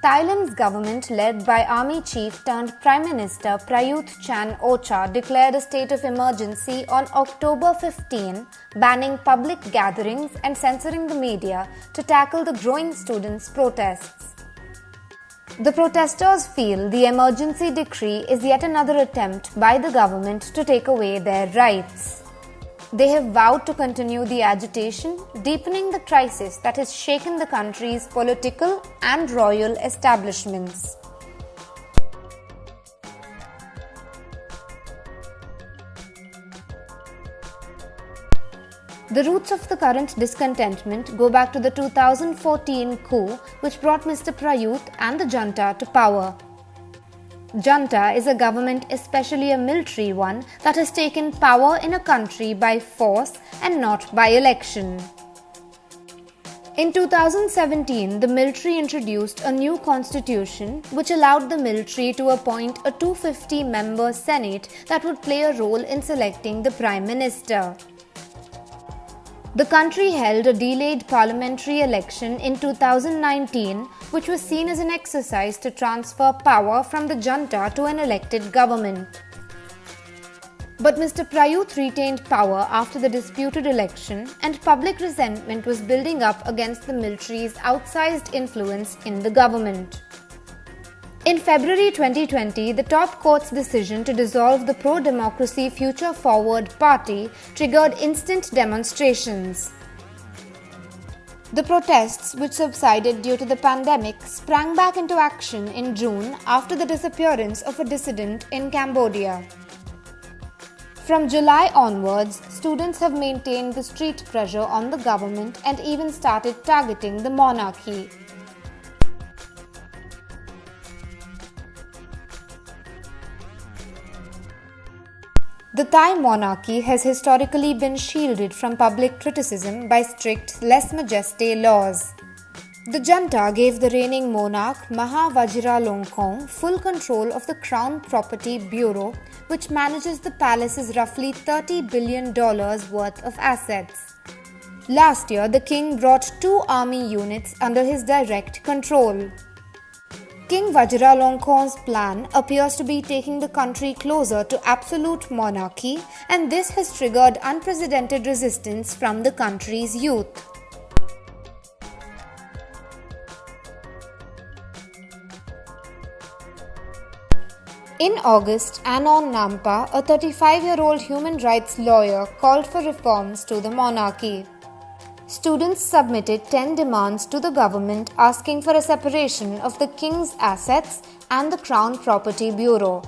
Thailand's government, led by Army Chief turned Prime Minister Prayuth Chan-Ocha, declared a state of emergency on October 15, banning public gatherings and censoring the media to tackle the growing students' protests. The protesters feel the emergency decree is yet another attempt by the government to take away their rights. They have vowed to continue the agitation, deepening the crisis that has shaken the country's political and royal establishments. The roots of the current discontentment go back to the 2014 coup, which brought Mr. Prayuth and the junta to power. Junta is a government, especially a military one, that has taken power in a country by force and not by election. In 2017, the military introduced a new constitution which allowed the military to appoint a 250-member Senate that would play a role in selecting the Prime Minister. The country held a delayed parliamentary election in 2019, which was seen as an exercise to transfer power from the junta to an elected government. But Mr. Prayuth retained power after the disputed election, and public resentment was building up against the military's outsized influence in the government. In February 2020, the top court's decision to dissolve the pro-democracy Future Forward party triggered instant demonstrations. The protests, which subsided due to the pandemic, sprang back into action in June after the disappearance of a dissident in Cambodia. From July onwards, students have maintained the street pressure on the government and even started targeting the monarchy. The Thai monarchy has historically been shielded from public criticism by strict lèse-majesté laws. The junta gave the reigning monarch Maha Vajiralongkorn full control of the Crown Property Bureau, which manages the palace's roughly $30 billion worth of assets. Last year, the king brought 2 army units under his direct control. King Vajiralongkorn's plan appears to be taking the country closer to absolute monarchy, and this has triggered unprecedented resistance from the country's youth. In August, Anon Nampa, a 35-year-old human rights lawyer, called for reforms to the monarchy. Students submitted 10 demands to the government asking for a separation of the king's assets and the Crown Property Bureau.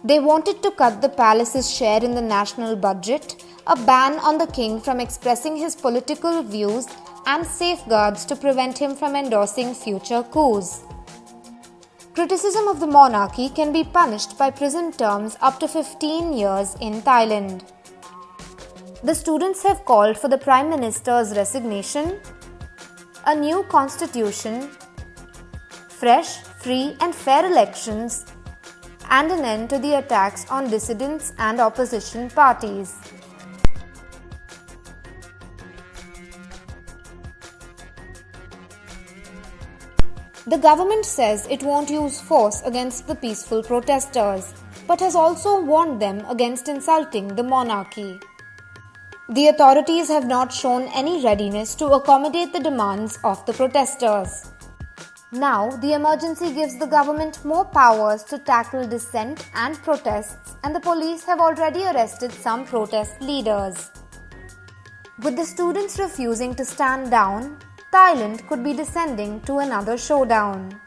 They wanted to cut the palace's share in the national budget, a ban on the king from expressing his political views, and safeguards to prevent him from endorsing future coups. Criticism of the monarchy can be punished by prison terms up to 15 years in Thailand. The students have called for the Prime Minister's resignation, a new constitution, fresh, free and fair elections, and an end to the attacks on dissidents and opposition parties. The government says it won't use force against the peaceful protesters, but has also warned them against insulting the monarchy. The authorities have not shown any readiness to accommodate the demands of the protesters. Now, the emergency gives the government more powers to tackle dissent and protests, and the police have already arrested some protest leaders. With the students refusing to stand down, Thailand could be descending to another showdown.